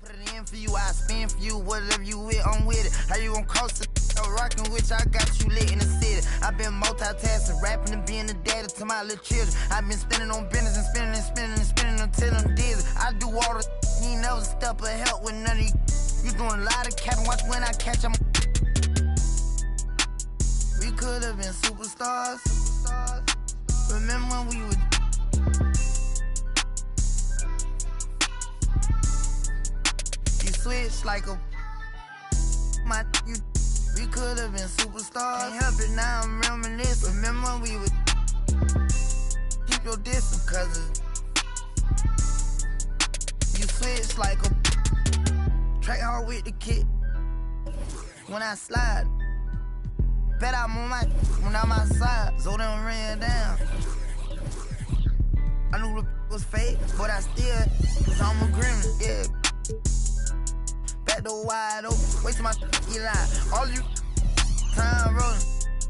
Put it in for you, I spin for you. Whatever you with, I'm with it. How you gon' cost it? Rockin' with you, I got you lit in the city. I've been multitasking, rapping and being the daddy to my little children. I've been spending on business and spending and spending and spending until I'm dizzy. I do all the you ain't never step or help with none of you. You doing a lot of capping, watch when I catch them. We could have been superstars. Remember when we would. You switch like a my you. We could have been superstars. Can't help it now, I'm reminiscing. Remember when we would keep your distance, cause you switch like a track hard with the kid. When I slide, bet I'm on my when I'm outside, so them ran down. I knew the was fake, but I still, cause I'm a gremlin, yeah. Back door wide open, wasting my line. All you time rolling,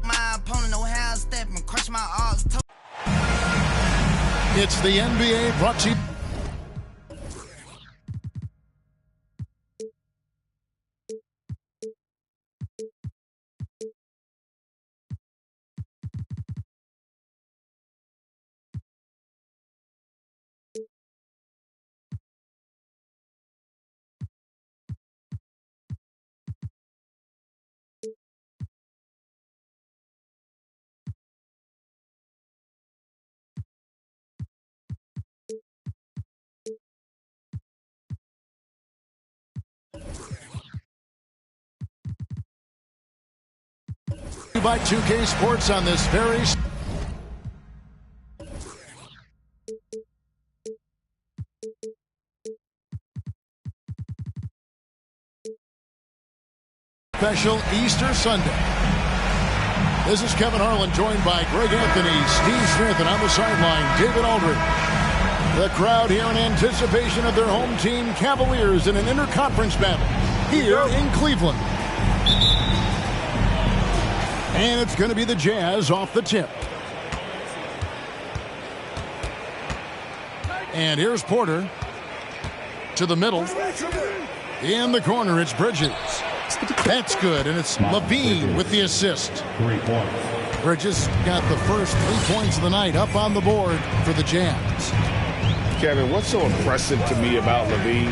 my opponent know how I'm stepping, crush my arms. It's the NBA brought to you. By 2K Sports on this very special Easter Sunday. This is Kevin Harlan, joined by Greg Anthony, Steve Smith, and on the sideline, David Aldridge. The crowd here in anticipation of their home team Cavaliers in an interconference battle here in Cleveland. And it's going to be the Jazz off the tip. And here's Porter to the middle. In the corner, it's Bridges. That's good, and it's LaVine with the assist. 3 points. Bridges got the first 3 points of the night up on the board for the Jazz. Kevin, what's so impressive to me about LaVine?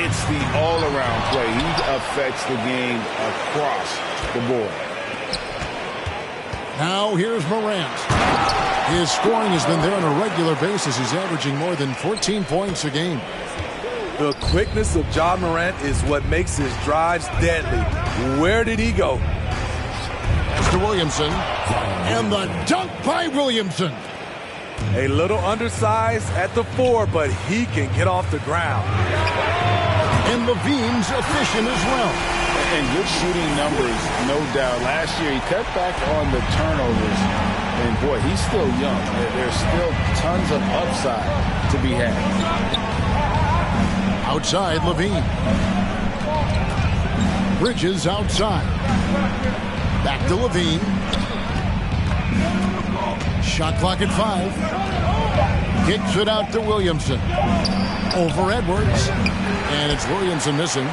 It's the all-around play. He affects the game across the board. Now here's Morant. His scoring has been there on a regular basis. He's averaging more than 14 points a game. The quickness of Ja Morant is what makes his drives deadly. Where did he go? As to Williamson. And the dunk by Williamson. A little undersized at the 4, but he can get off the ground. And LaVine's efficient as well. And good shooting numbers, no doubt. Last year, he cut back on the turnovers. And, boy, he's still young. There's still tons of upside to be had. Outside, LaVine. Bridges outside. Back to LaVine. Shot clock at 5. Kicks it out to Williamson. Over Edwards. And it's Williamson missing.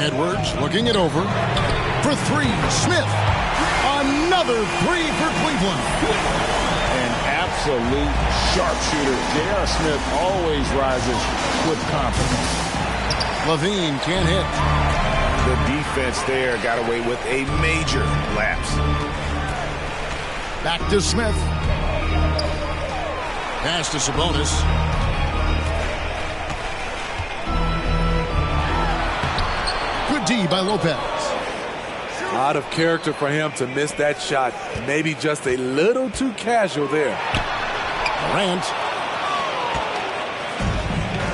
Edwards looking it over. For 3, Smith. Another 3 for Cleveland. An absolute sharpshooter. J.R. Smith always rises with confidence. LaVine can't hit. The defense there got away with a major lapse. Back to Smith. Pass to Sabonis. Good D by Lopez. Out of character for him to miss that shot. Maybe just a little too casual there. Durant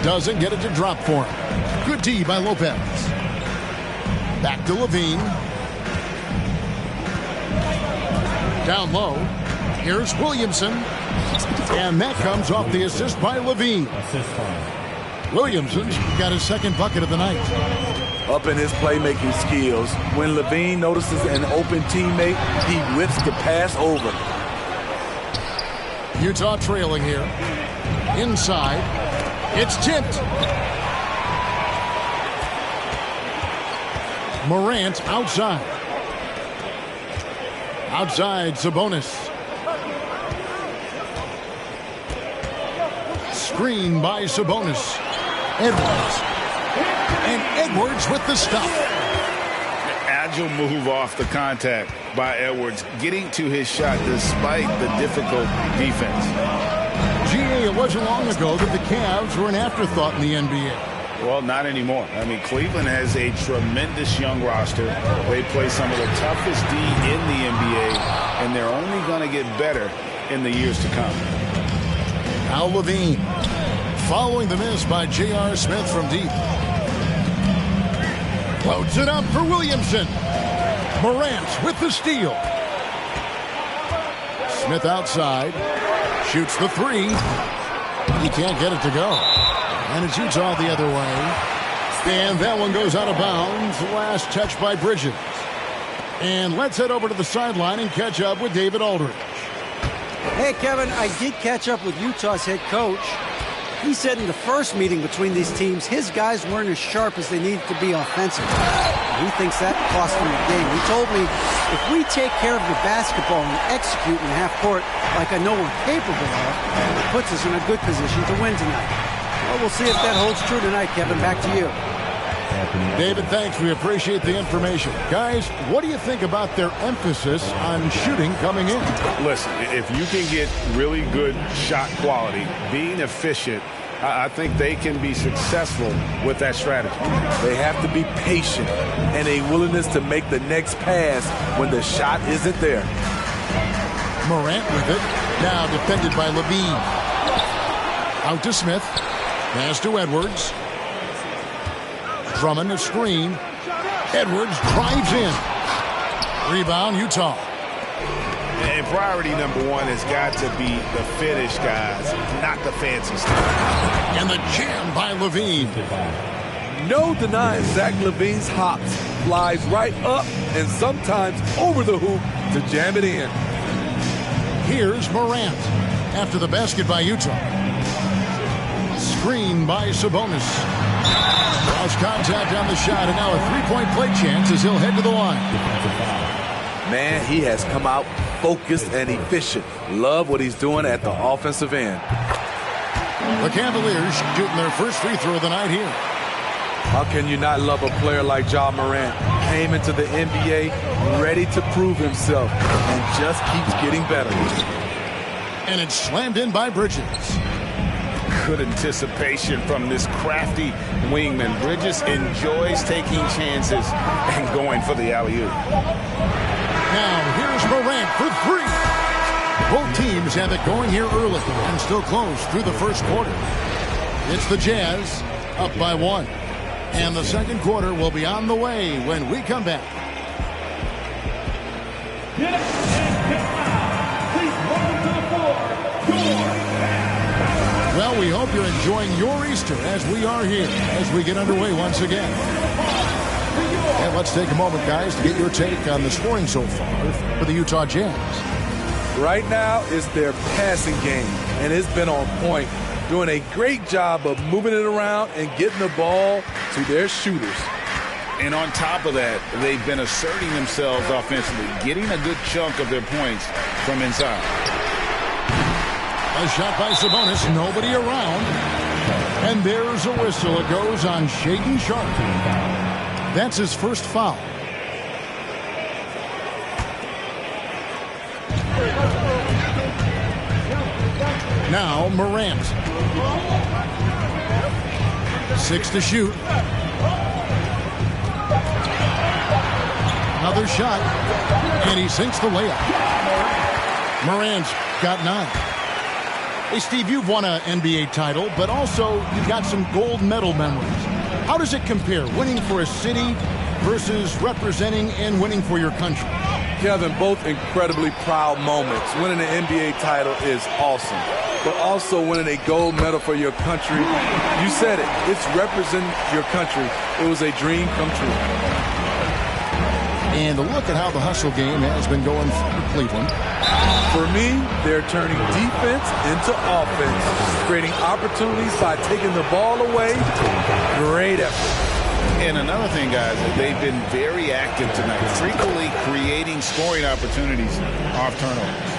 doesn't get it to drop for him. Good D by Lopez. Back to LaVine. Down low. Here's Williamson. And that comes off the assist by LaVine. Williamson's got his second bucket of the night. Up in his playmaking skills, when LaVine notices an open teammate, he whips the pass over. Utah trailing here. Inside. It's tipped. Morant outside. Outside, Sabonis. Screen by Sabonis. Edwards. And Edwards with the stop. Agile move off the contact by Edwards, getting to his shot despite the difficult defense. GA, it wasn't long ago that the Cavs were an afterthought in the NBA. Well, not anymore. I mean, Cleveland has a tremendous young roster. They play some of the toughest D in the NBA, and they're only going to get better in the years to come. Al Levine following the miss by J.R. Smith from deep. Floats it up for Williamson. Morant with the steal. Smith outside. Shoots the three. He can't get it to go. And it's Utah the other way. And that one goes out of bounds. Last touch by Bridges. And let's head over to the sideline and catch up with David Aldridge. Hey, Kevin, I did catch up with Utah's head coach. He said in the first meeting between these teams, his guys weren't as sharp as they needed to be offensively. He thinks that cost him the game. He told me, if we take care of the basketball and execute in half court like I know we're capable of, it puts us in a good position to win tonight. Well, we'll see if that holds true tonight, Kevin. Back to you. David, thanks. We appreciate the information. Guys, what do you think about their emphasis on shooting coming in? Listen, if you can get really good shot quality, being efficient, I think they can be successful with that strategy. They have to be patient and a willingness to make the next pass when the shot isn't there. Morant with it. Now defended by Levine. Out to Smith. Pass to Edwards. Drummond a screen. Edwards drives in. Rebound, Utah. And priority number one has got to be the finish, guys, not the fancy stuff. And the jam by Levine. No denying Zach Levine's hops. Flies right up and sometimes over the hoop to jam it in. Here's Morant after the basket by Utah. Screen by Sabonis. Lost contact on the shot, and now a three-point play chance as he'll head to the line. Man, he has come out focused and efficient. Love what he's doing at the offensive end. The Cavaliers shooting their first free throw of the night here. How can you not love a player like Ja Morant? Came into the NBA ready to prove himself and just keeps getting better. And it's slammed in by Bridges. Good anticipation from this crafty wingman. Bridges enjoys taking chances and going for the alley-oop. Now here's Morant for three. Both teams have it going here early and still close through the first quarter. It's the Jazz up by one. And the second quarter will be on the way when we come back. Well, we hope you're enjoying your Easter as we are here as we get underway once again. And let's take a moment, guys, to get your take on the scoring so far for the Utah Jazz. Right now, it's their passing game, and it's been on point, doing a great job of moving it around and getting the ball to their shooters. And on top of that, they've been asserting themselves offensively, getting a good chunk of their points from inside. A shot by Sabonis, nobody around. And there's a whistle. It goes on Shaedon Sharpe. That's his first foul. Now Morant. 6 to shoot. Another shot. And he sinks the layup. Morant's got 9. Hey, Steve, you've won an NBA title, but also you've got some gold medal memories. How does it compare, winning for a city versus representing and winning for your country? Kevin, both incredibly proud moments. Winning an NBA title is awesome, but also winning a gold medal for your country, you said it, it's representing your country. It was a dream come true. And look at how the hustle game has been going for Cleveland. For me, they're turning defense into offense, creating opportunities by taking the ball away. Great effort. And another thing, guys, they've been very active tonight, frequently creating scoring opportunities off turnovers.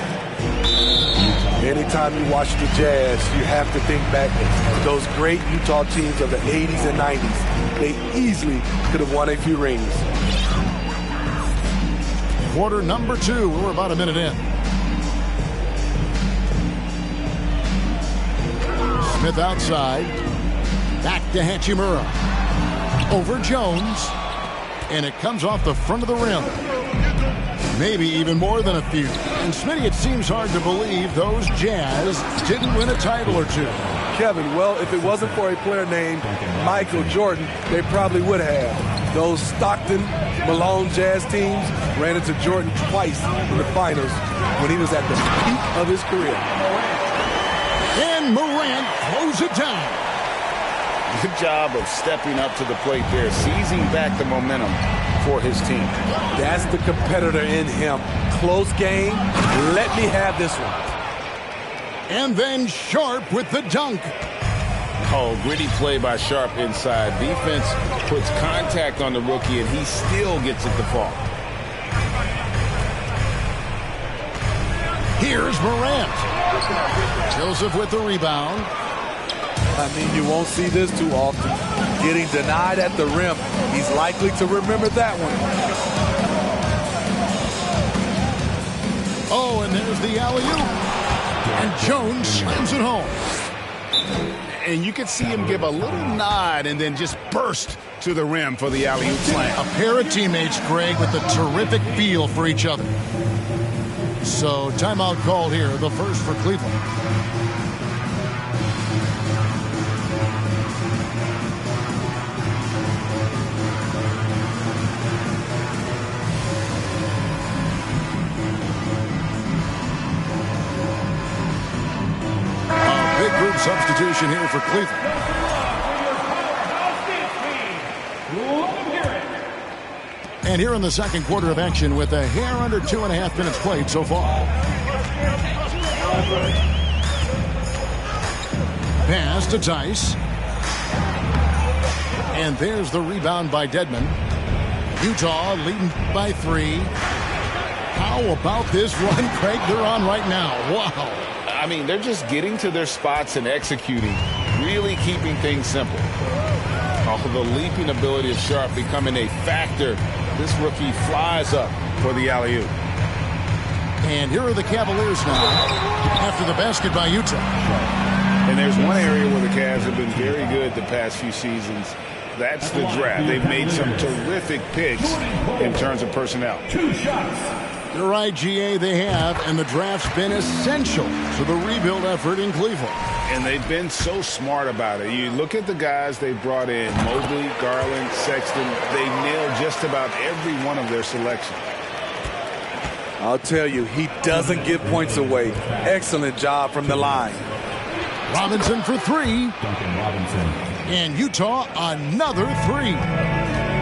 Anytime you watch the Jazz, you have to think back to those great Utah teams of the 80s and 90s. They easily could have won a few rings. Quarter number 2. We're about a minute in. Smith outside. Back to Hachimura. Over Jones. And it comes off the front of the rim. Maybe even more than a few. And Smitty, it seems hard to believe those Jazz didn't win a title or two. Kevin, well, if it wasn't for a player named Michael Jordan, they probably would have. Those Stockton, Malone Jazz teams ran into Jordan twice in the finals when he was at the peak of his career. And Morant throws it down. Good job of stepping up to the plate there, seizing back the momentum for his team. That's the competitor in him. Close game. Let me have this one. And then Sharp with the dunk. Oh, gritty play by Sharp inside. Defense puts contact on the rookie, and he still gets it to fall. Here's Morant. Joseph with the rebound. I mean, you won't see this too often. Getting denied at the rim. He's likely to remember that one. Oh, and there's the alley-oop. And Jones slams it home. And you could see him give a little nod and then just burst to the rim for the alley-oop slam. A pair of teammates, Greg, with a terrific feel for each other. So, timeout called here, the first for Cleveland. Substitution here for Cleveland. And here in the second quarter of action with a hair under 2.5 minutes played so far. Pass to Tice. And there's the rebound by Dedmon. Utah leading by 3. How about this run, Craig, they're on right now? Wow. I mean, they're just getting to their spots and executing, really keeping things simple. Also, the leaping ability of Sharp becoming a factor. This rookie flies up for the alley-oop. And here are the Cavaliers now after the basket by Utah. And there's one area where the Cavs have been very good the past few seasons. That's the draft. They've made some terrific picks in terms of personnel. 2 shots. You're right, GA, they have, and the draft's been essential to the rebuild effort in Cleveland. And they've been so smart about it. You look at the guys they brought in, Mobley, Garland, Sexton. They nailed just about every one of their selections. I'll tell you, he doesn't give points away. Excellent job from the line. Robinson for 3. Duncan Robinson. And Utah, another 3.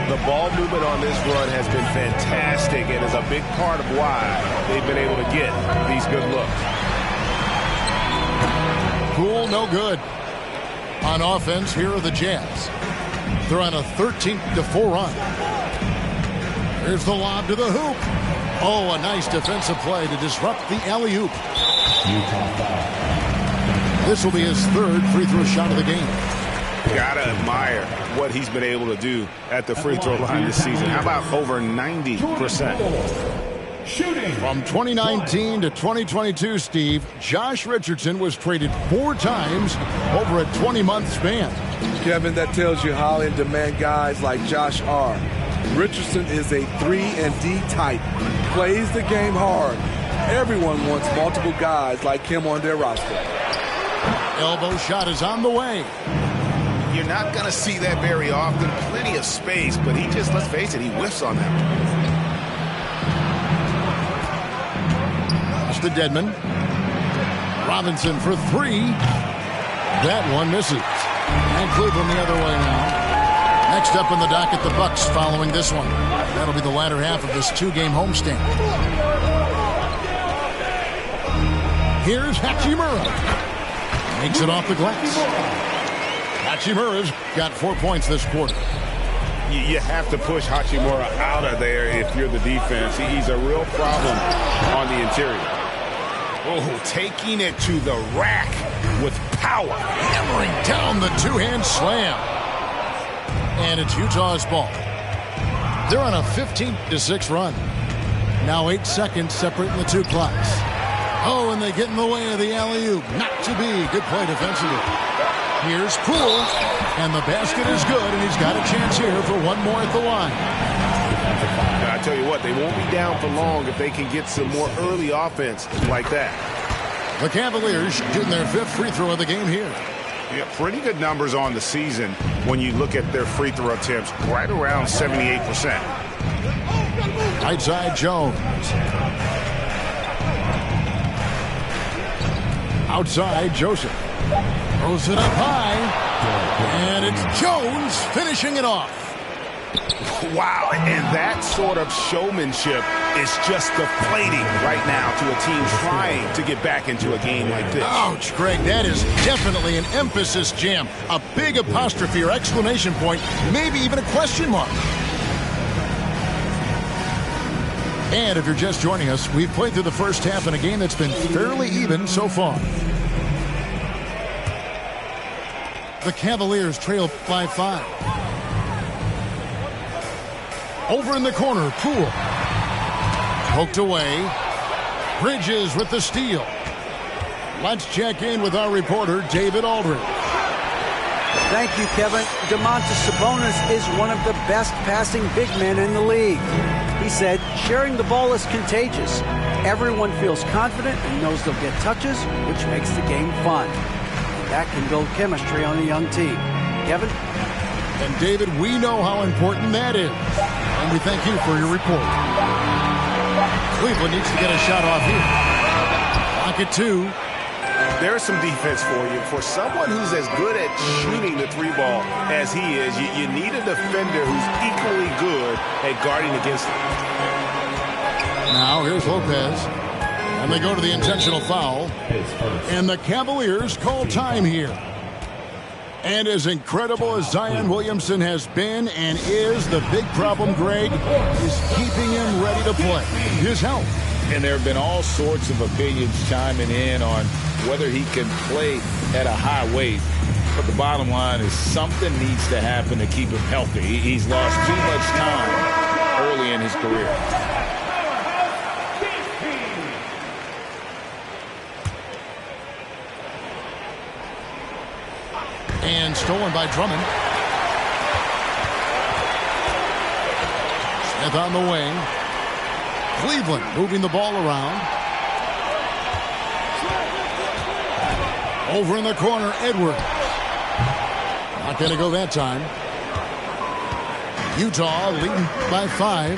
The ball movement on this run has been fantastic and is a big part of why they've been able to get these good looks. Cool, no good. On offense, here are the Jazz. They're on a 13-4 run. Here's the lob to the hoop. Oh, a nice defensive play to disrupt the alley-oop. Utah foul. This will be his 3rd free throw shot of the game. Gotta admire what he's been able to do at the free throw line this season. How about over 90%? Shooting. From 2019 to 2022, Steve, Josh Richardson was traded 4 times over a 20-month span. Kevin, that tells you how in demand guys like Josh are. Richardson is a 3-and-D type. Plays the game hard. Everyone wants multiple guys like him on their roster. Elbow shot is on the way. You're not going to see that very often. Plenty of space, but he just, let's face it, he whiffs on that. It's to Dedmon. Robinson for 3. That one misses. And Cleveland the other way now. Next up in the docket, the Bucks following this one. That'll be the latter half of this 2-game homestand. Here's Hachimura. Makes it off the glass. Hachimura's got 4 points this quarter. You have to push Hachimura out of there if you're the defense. He's a real problem on the interior. Oh, taking it to the rack with power. Hammering down the two-hand slam. And it's Utah's ball. They're on a 15-6 run. Now 8 seconds separating the two clocks. Oh, and they get in the way of the alley-oop. Not to be. Good play defensively. Here's Poole. And the basket is good, and he's got a chance here for one more at the line. I tell you what, they won't be down for long if they can get some more early offense like that. The Cavaliers shooting their 5th free throw of the game here. Yeah, pretty good numbers on the season when you look at their free throw attempts, right around 78%. Right side, Jones. Outside, Joseph. Throws it up high. And it's Jones finishing it off. Wow, and that sort of showmanship is just deflating right now to a team trying to get back into a game like this. Ouch, Greg, that is definitely an emphasis jam. A big apostrophe or exclamation point, maybe even a question mark. And if you're just joining us, we've played through the first half in a game that's been fairly even so far. The Cavaliers trail by 5. Over in the corner, Poole. Poked away. Bridges with the steal. Let's check in with our reporter, David Aldridge. Thank you, Kevin. Domantas Sabonis is one of the best passing big men in the league. He said, sharing the ball is contagious. Everyone feels confident and knows they'll get touches, which makes the game fun. That can build chemistry on a young team. Kevin? And David, we know how important that is. And we thank you for your report. Cleveland needs to get a shot off here. Clock at 2. There's some defense for you. For someone who's as good at shooting the 3-ball as he is, you need a defender who's equally good at guarding against him. Now here's Lopez. And they go to the intentional foul. And the Cavaliers call time here. And as incredible as Zion Williamson has been and is, the big problem, Greg, is keeping him ready to play. His health. And there have been all sorts of opinions chiming in on whether he can play at a high weight. But the bottom line is something needs to happen to keep him healthy. He's lost too much time early in his career. And stolen by Drummond. Smith on the wing. Cleveland moving the ball around. Over in the corner, Edwards. Not going to go that time. Utah leading by 5.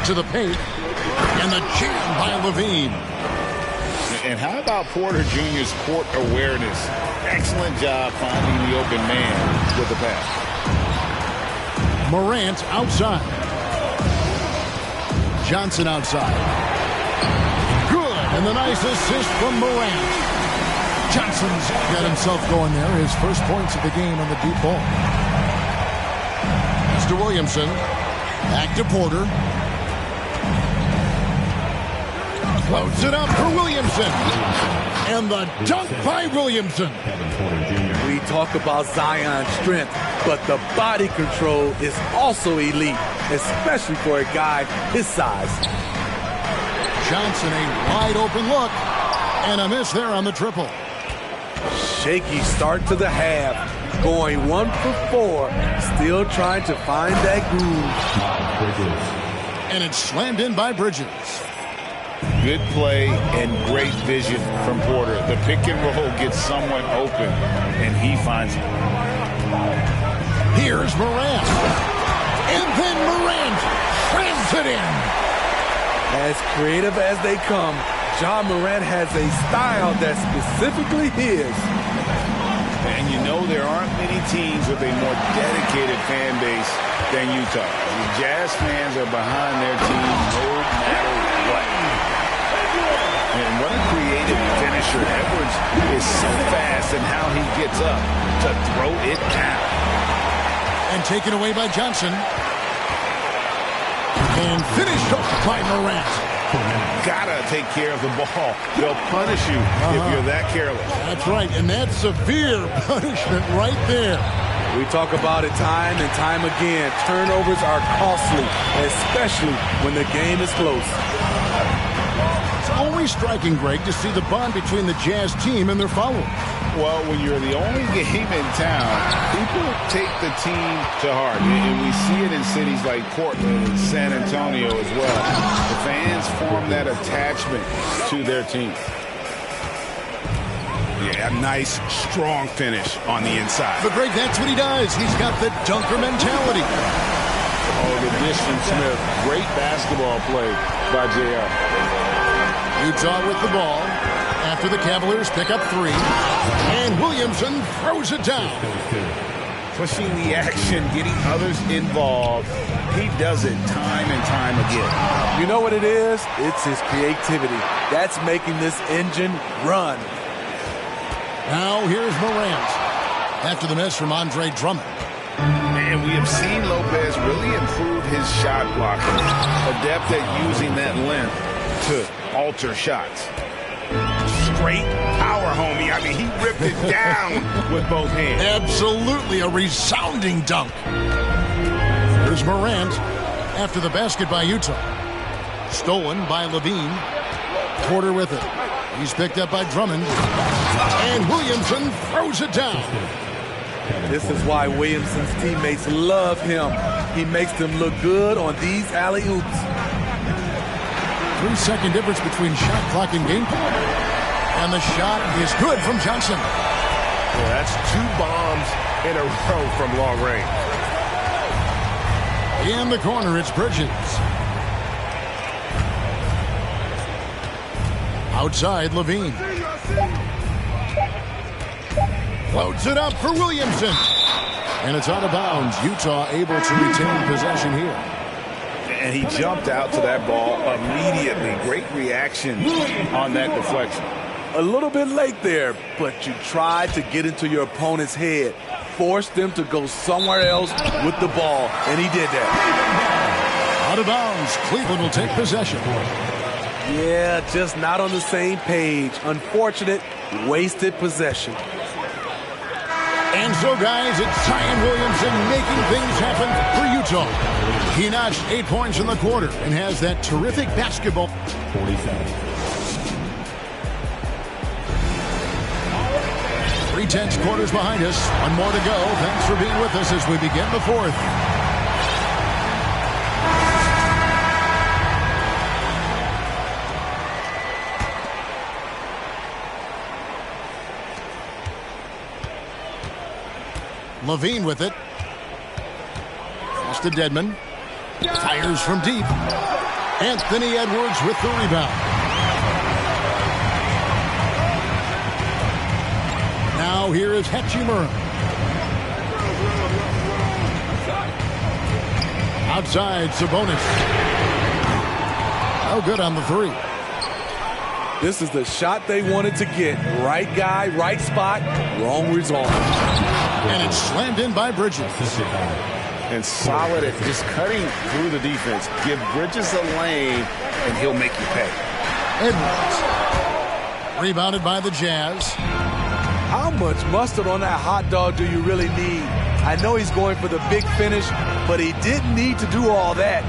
To the paint. And the jam by Levine. And how about Porter Jr.'s court awareness? Excellent job finding the open man with the pass. Morant outside. Johnson outside. Good, and the nice assist from Morant. Johnson's got himself going there. His first points of the game on the deep ball. Mr. Williamson. Back to Porter. Floats it up for Williamson. And the dunk by Williamson. We talk about Zion's strength, but the body control is also elite, especially for a guy his size. Johnson, a wide open look. And a miss there on the triple. Shaky start to the half. Going 1 for 4. Still trying to find that groove. And it's slammed in by Bridges. Good play and great vision from Porter. The pick and roll gets someone open, and he finds it. Here's Morant. And then Morant slams it in. As creative as they come, Ja Morant has a style that's specifically his. And you know there aren't many teams with a more dedicated fan base than Utah. The Jazz fans are behind their team no matter what. And what a creative finisher. Edwards is so fast in how he gets up to throw it down. And taken away by Johnson. And finished off by Morant. Gotta take care of the ball. They'll punish you if you're that careless. That's right, and that's severe punishment right there. We talk about it time and time again. Turnovers are costly, especially when the game is close. It's always striking, Greg, to see the bond between the Jazz team and their followers. Well, when you're the only game in town, people take the team to heart. And we see it in cities like Portland and San Antonio as well. The fans form that attachment to their team. Yeah, a nice, strong finish on the inside. But, Greg, that's what he does. He's got the dunker mentality. Oh, the dish from Smith. Great basketball play by J.R. Utah with the ball after the Cavaliers pick up 3. And Williamson throws it down. Pushing the action, getting others involved. He does it time and time again. You know what it is? It's his creativity. That's making this engine run. Now here's Morant after the miss from Andre Drummond. And we have seen Lopez really improve his shot blocking. Adept at using that length to alter shots. Straight power, homie. I mean, he ripped it down with both hands. Absolutely a resounding dunk. Here's Morant after the basket by Utah. Stolen by Levine. Porter with it. He's picked up by Drummond. And Williamson throws it down. This is why Williamson's teammates love him. He makes them look good on these alley-oops. 3-second difference between shot clock and game clock. And the shot is good from Johnson. Yeah, that's 2 bombs in a row from long range. In the corner, it's Bridges. Outside, Levine. Floats it up for Williamson. And it's out of bounds. Utah able to retain possession here. And he jumped out to that ball immediately. Great reaction on that deflection. A little bit late there, but you tried to get into your opponent's head. Force them to go somewhere else with the ball, and he did that. Out of bounds. Cleveland will take possession. Yeah, just not on the same page. Unfortunate, wasted possession. And so, guys, it's Zion Williamson making things happen for Utah. He notched 8 points in the quarter and has that terrific basketball. 47. 3 quarters behind us. One more to go. Thanks for being with us as we begin the 4th. Levine with it. Pass to Dedmon. Fires from deep. Anthony Edwards with the rebound. Now here is Hachimura. Outside, Sabonis. Oh, good on the 3. This is the shot they wanted to get. Right guy, right spot, wrong result. And it's slammed in by Bridges. And solid at just cutting through the defense. Give Bridges a lane, and he'll make you pay. Edwards. Rebounded by the Jazz. How much mustard on that hot dog do you really need? I know he's going for the big finish, but he didn't need to do all that.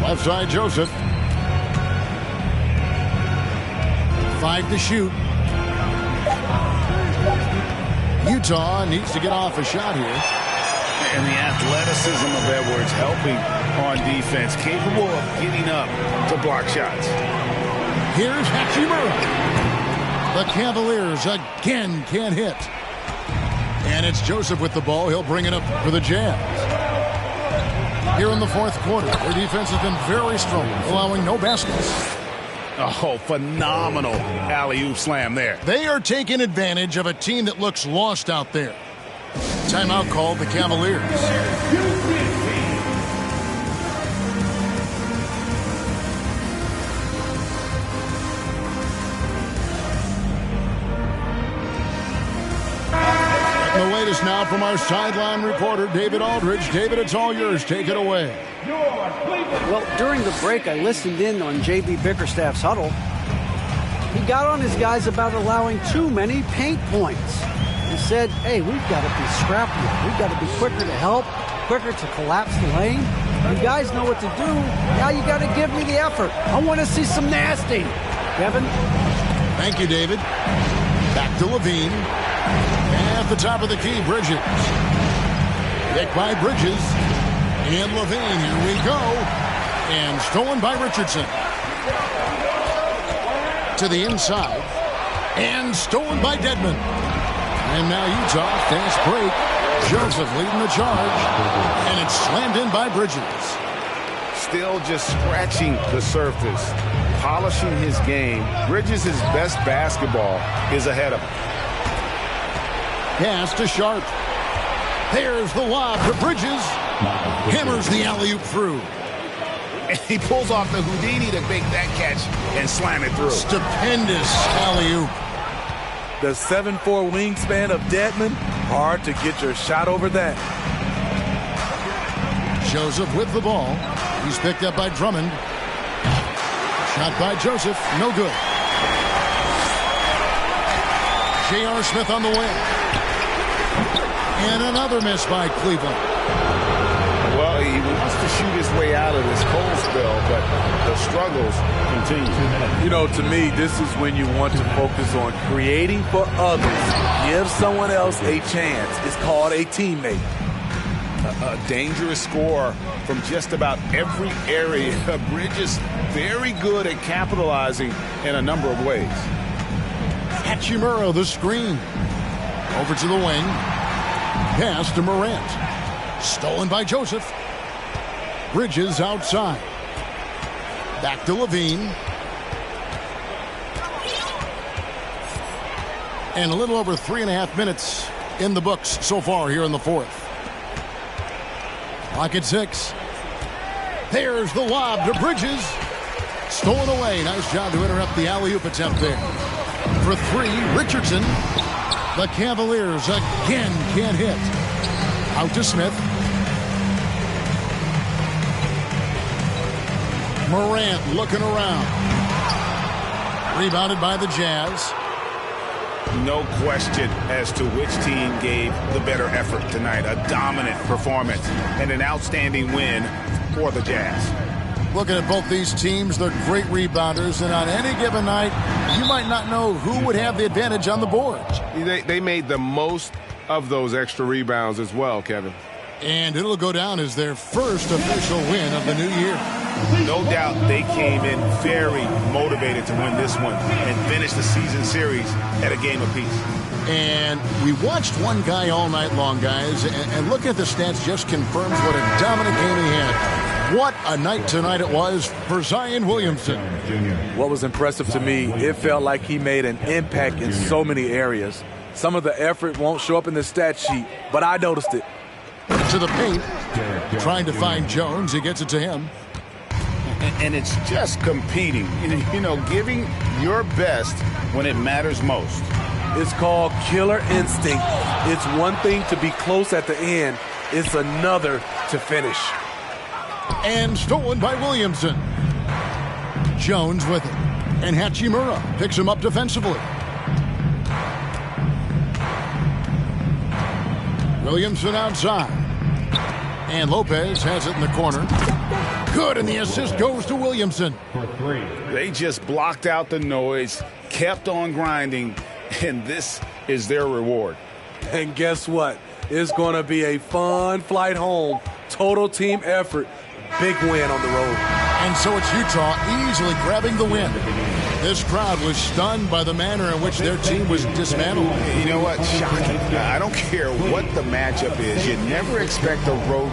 Left side, Joseph. 5 to shoot. Utah needs to get off a shot here. And the athleticism of Edwards helping on defense, capable of getting up to block shots. Here's Hachimura. The Cavaliers again can't hit. And it's Joseph with the ball. He'll bring it up for the Jazz. Here in the 4th quarter, their defense has been very strong, allowing no baskets. Oh, phenomenal alley-oop slam there. They are taking advantage of a team that looks lost out there. Timeout called the Cavaliers. The latest now from our sideline reporter, David Aldridge. David, it's all yours. Take it away. Well, during the break, I listened in on J.B. Bickerstaff's huddle. He got on his guys about allowing too many paint points. He said, hey, we've got to be scrappier. We've got to be quicker to help, quicker to collapse the lane. You guys know what to do. Now you got to give me the effort. I want to see some nasty. Kevin? Thank you, David. Back to Levine. At the top of the key, Bridges. Picked by Bridges. And Levine, here we go. And stolen by Richardson. To the inside. And stolen by Dedmon. And now Utah, fast break. Joseph leading the charge. And it's slammed in by Bridges. Still just scratching the surface. Polishing his game. Bridges' best basketball is ahead of him. Pass to Sharp. There's the lob to Bridges. Hammers the alley-oop through. And he pulls off the Houdini to make that catch and slam it through. Stupendous alley-oop. The 7'4" wingspan of Dedmon, hard to get your shot over that. Joseph with the ball. He's picked up by Drummond. Shot by Joseph, no good. J.R. Smith on the wing. And another miss by Cleveland. Well, he wants to shoot his way out of this cold spell, but the struggles continue. You know, to me, this is when you want to focus on creating for others. Give someone else a chance. It's called a teammate. A dangerous score from just about every area. Bridges very good at capitalizing in a number of ways. Hachimura, the screen. Over to the wing. Pass to Morant. Stolen by Joseph. Bridges outside. Back to Levine. And a little over 3.5 minutes in the books so far here in the fourth. Clock at 6. There's the lob to Bridges. Stolen away. Nice job to interrupt the alley-oop attempt there. For 3, Richardson. The Cavaliers again can't hit. Out to Smith. Morant looking around. Rebounded by the Jazz. No question as to which team gave the better effort tonight. A dominant performance and an outstanding win for the Jazz. Looking at both these teams, they're great rebounders, and on any given night, you might not know who would have the advantage on the boards. They made the most of those extra rebounds as well, Kevin. And it'll go down as their first official win of the new year. No doubt they came in very motivated to win this one and finish the season series at a game apiece. And we watched one guy all night long, guys, and looking at the stats just confirms what a dominant game he had. What a night tonight it was for Zion Williamson. What was impressive to me, it felt like he made an impact in so many areas. Some of the effort won't show up in the stat sheet, but I noticed it. To the paint, trying to find Jones. He gets it to him. And it's just competing, you know, giving your best when it matters most. It's called killer instinct. It's one thing to be close at the end. It's another to finish. And stolen by Williamson. Jones with it. And Hachimura picks him up defensively. Williamson outside. And Lopez has it in the corner. Good, and the assist goes to Williamson. They just blocked out the noise, kept on grinding, and this is their reward. And guess what? It's going to be a fun flight home. Total team effort. Big win on the road. And so it's Utah easily grabbing the win. This crowd was stunned by the manner in which their team was dismantled. You know what? Shocking. I don't care what the matchup is. You never expect a road